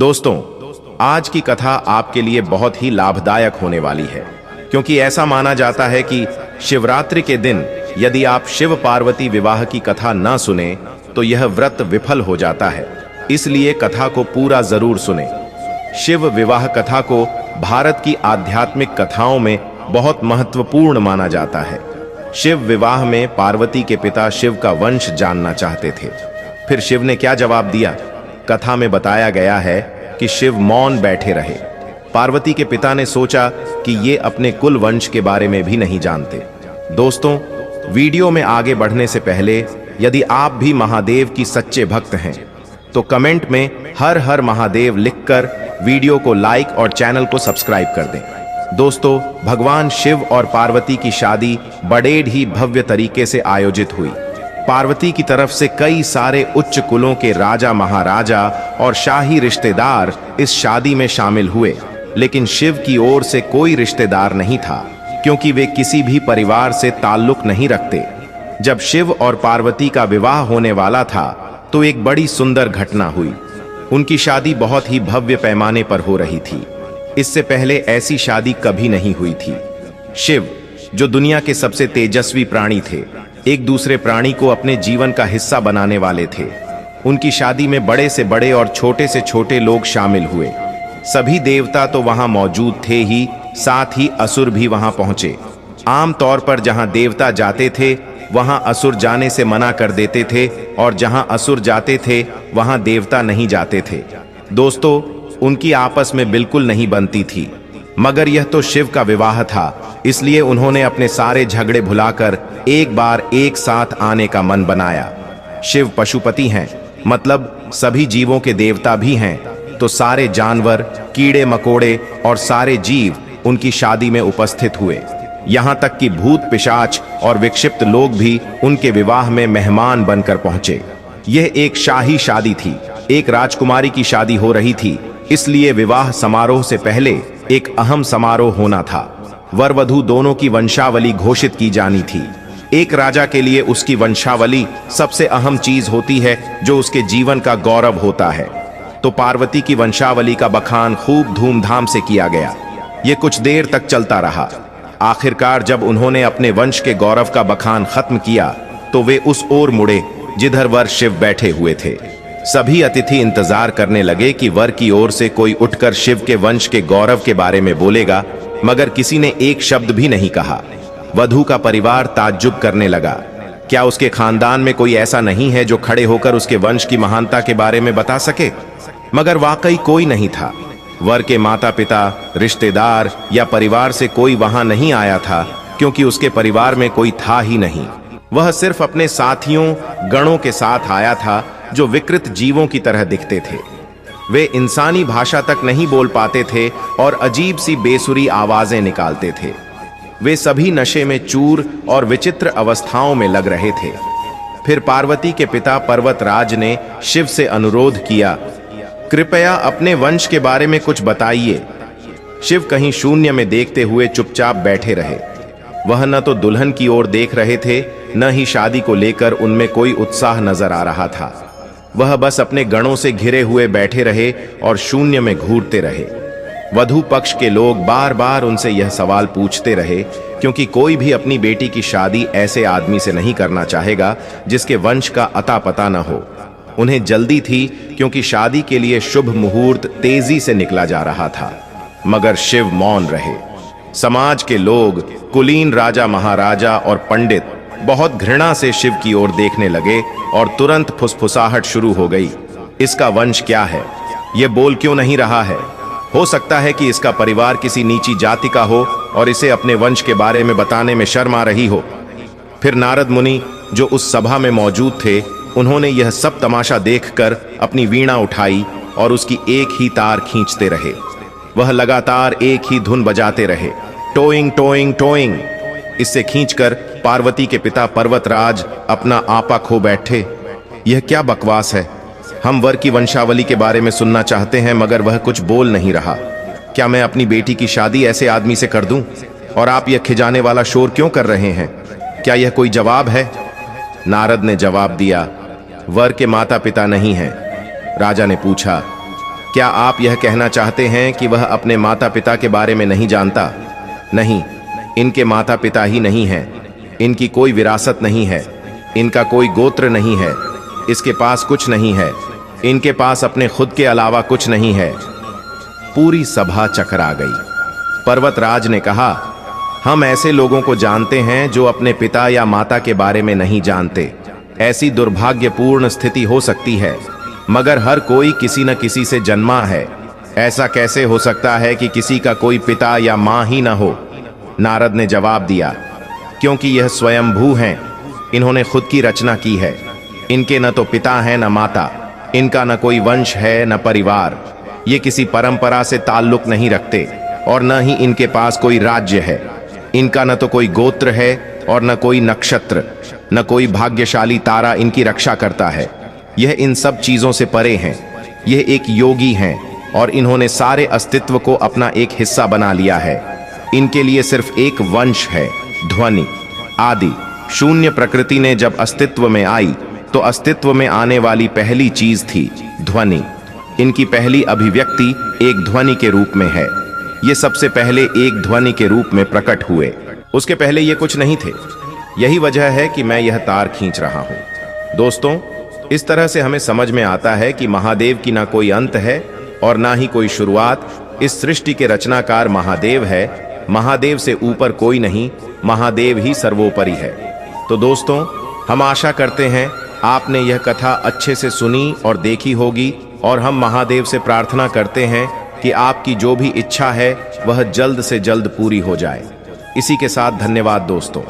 दोस्तों, आज की कथा आपके लिए बहुत ही लाभदायक होने वाली है, क्योंकि ऐसा माना जाता है कि शिवरात्रि के दिन यदि आप शिव पार्वती विवाह की कथा न सुने तो यह व्रत विफल हो जाता है। इसलिए कथा को पूरा जरूर सुने। शिव विवाह कथा को भारत की आध्यात्मिक कथाओं में बहुत महत्वपूर्ण माना जाता है। शिव विवाह में पार्वती के पिता शिव का वंश जानना चाहते थे। फिर शिव ने क्या जवाब दिया? कथा में बताया गया है कि शिव मौन बैठे रहे। पार्वती के पिता ने सोचा कि ये अपने कुल वंश के बारे में भी नहीं जानते। दोस्तों, वीडियो में आगे बढ़ने से पहले यदि आप भी महादेव की सच्चे भक्त हैं तो कमेंट में हर हर महादेव लिखकर वीडियो को लाइक और चैनल को सब्सक्राइब कर दें। दोस्तों, भगवान शिव और पार्वती की शादी बड़े ही भव्य तरीके से आयोजित हुई। पार्वती की तरफ से कई सारे उच्च कुलों के राजा महाराजा और शाही रिश्तेदार इस शादी में शामिल हुए, लेकिन शिव की ओर से कोई रिश्तेदार नहीं था, क्योंकि वे किसी भी परिवार से ताल्लुक नहीं रखते। जब शिव और पार्वती का विवाह होने वाला था तो एक बड़ी सुंदर घटना हुई। उनकी शादी बहुत ही भव्य पैमाने पर हो रही थी। इससे पहले ऐसी शादी कभी नहीं हुई थी। शिव, जो दुनिया के सबसे तेजस्वी प्राणी थे, एक दूसरे प्राणी को अपने जीवन का हिस्सा बनाने वाले थे। उनकी शादी में बड़े से बड़े और छोटे से छोटे लोग शामिल हुए। सभी देवता तो वहां मौजूद थे ही, साथ ही असुर भी वहां पहुंचे। आम तौर पर जहां देवता जाते थे वहां असुर जाने से मना कर देते थे, और जहां असुर जाते थे वहां देवता नहीं जाते थे। दोस्तों, उनकी आपस में बिल्कुल नहीं बनती थी। मगर यह तो शिव का विवाह था, इसलिए उन्होंने अपने सारे झगड़े भुलाकर एक बार एक साथ आने का मन बनाया। शिव पशुपति हैं, मतलब सभी जीवों के देवता भी हैं, तो सारे जानवर, कीड़े मकोड़े और सारे जीव उनकी शादी में उपस्थित हुए। यहाँ तक कि भूत पिशाच और विक्षिप्त लोग भी उनके विवाह में मेहमान बनकर पहुंचे। यह एक शाही शादी थी, एक राजकुमारी की शादी हो रही थी, इसलिए विवाह समारोह से पहले एक अहम समारोह होना था। वर वधू दोनों की वंशावली घोषित की जानी थी। एक राजा के लिए उसकी वंशावली सबसे अहम चीज होती है, जो उसके जीवन का गौरव होता है। तो पार्वती की वंशावली का बखान खूब धूमधाम से किया गया। ये कुछ देर तक चलता रहा। आखिरकार जब उन्होंने अपने वंश के गौरव का बखान खत्म किया तो वे उस ओर मुड़े जिधर वर शिव बैठे हुए थे। सभी अतिथि इंतजार करने लगे कि वर की ओर से कोई उठकर शिव के वंश के गौरव के बारे में बोलेगा, मगर किसी ने एक शब्द भी नहीं कहा। वधू का परिवार ताज्जुब करने लगा। क्या उसके खानदान में कोई ऐसा नहीं है जो खड़े होकर उसके वंश की महानता के बारे में बता सके? मगर वाकई कोई नहीं था। वर के माता पिता, रिश्तेदार या परिवार से कोई वहां नहीं आया था, क्योंकि उसके परिवार में कोई था ही नहीं। वह सिर्फ अपने साथियों, गणों के साथ आया था, जो विकृत जीवों की तरह दिखते थे। वे इंसानी भाषा तक नहीं बोल पाते थे और अजीब सी बेसुरी आवाजें निकालते थे। वे सभी नशे में चूर और विचित्र अवस्थाओं में लग रहे थे। फिर पार्वती के पिता पर्वतराज ने शिव से अनुरोध किया, कृपया अपने वंश के बारे में कुछ बताइए। शिव कहीं शून्य में देखते हुए चुपचाप बैठे रहे। वह न तो दुल्हन की ओर देख रहे थे, न ही शादी को लेकर उनमें कोई उत्साह नजर आ रहा था। वह बस अपने गणों से घिरे हुए बैठे रहे और शून्य में घूरते रहे। वधू पक्ष के लोग बार बार उनसे यह सवाल पूछते रहे, क्योंकि कोई भी अपनी बेटी की शादी ऐसे आदमी से नहीं करना चाहेगा जिसके वंश का अता पता न हो। उन्हें जल्दी थी, क्योंकि शादी के लिए शुभ मुहूर्त तेजी से निकला जा रहा था। मगर शिव मौन रहे। समाज के लोग, कुलीन राजा महाराजा और पंडित बहुत घृणा से शिव की ओर देखने लगे और तुरंत फुसफुसाहट शुरू हो गई। इसका वंश क्या है? ये बोल क्यों नहीं रहा है? हो सकता है कि इसका परिवार किसी नीची जाति का हो और इसे अपने वंश के बारे में बताने में शर्म आ रही हो। फिर नारद मुनि, जो उस सभा में मौजूद थे, उन्होंने यह सब तमाशा देखकर अपनी वीणा उठाई और उसकी एक ही तार खींचते रहे। वह लगातार एक ही धुन बजाते रहे, टोइंग टोइंग टोइंग। इससे खींचकर पार्वती के पिता पर्वतराज अपना आपा खो बैठे। यह क्या बकवास है? हम वर की वंशावली के बारे में सुनना चाहते हैं, मगर वह कुछ बोल नहीं रहा। क्या मैं अपनी बेटी की शादी ऐसे आदमी से कर दूं? और आप यह खिजाने वाला शोर क्यों कर रहे हैं? क्या यह कोई जवाब है? नारद ने जवाब दिया, वर के माता पिता नहीं हैं। राजा ने पूछा, क्या आप यह कहना चाहते हैं कि वह अपने माता पिता के बारे में नहीं जानता? नहीं, इनके माता पिता ही नहीं हैं, इनकी कोई विरासत नहीं है, इनका कोई गोत्र नहीं है, इसके पास कुछ नहीं है, इनके पास अपने खुद के अलावा कुछ नहीं है। पूरी सभा चकरा गई। पर्वतराज ने कहा, हम ऐसे लोगों को जानते हैं जो अपने पिता या माता के बारे में नहीं जानते। ऐसी दुर्भाग्यपूर्ण स्थिति हो सकती है, मगर हर कोई किसी न किसी से जन्मा है। ऐसा कैसे हो सकता है कि किसी का कोई पिता या मां ही न हो? नारद ने जवाब दिया, क्योंकि यह स्वयंभू हैं, इन्होंने खुद की रचना की है। इनके न तो पिता है न माता, इनका न कोई वंश है न परिवार, ये किसी परंपरा से ताल्लुक नहीं रखते और न ही इनके पास कोई राज्य है। इनका न तो कोई गोत्र है और न कोई नक्षत्र, न कोई भाग्यशाली तारा इनकी रक्षा करता है। यह इन सब चीजों से परे हैं। यह एक योगी हैं और इन्होंने सारे अस्तित्व को अपना एक हिस्सा बना लिया है। इनके लिए सिर्फ एक वंश है, ध्वनि। आदि शून्य प्रकृति ने जब अस्तित्व में आई तो अस्तित्व में आने वाली पहली चीज थी ध्वनि। इनकी पहली अभिव्यक्ति एक ध्वनि के रूप में है। ये सबसे पहले एक ध्वनि के रूप में प्रकट हुए, उसके पहले ये कुछ नहीं थे। यही वजह है कि मैं यह तार खींच रहा हूं। दोस्तों, इस तरह से हमें समझ में आता है कि महादेव की ना कोई अंत है और ना ही कोई शुरुआत। इस सृष्टि के रचनाकार महादेव है। महादेव से ऊपर कोई नहीं, महादेव ही सर्वोपरि है। तो दोस्तों, हम आशा करते हैं आपने यह कथा अच्छे से सुनी और देखी होगी, और हम महादेव से प्रार्थना करते हैं कि आपकी जो भी इच्छा है वह जल्द से जल्द पूरी हो जाए। इसी के साथ धन्यवाद दोस्तों।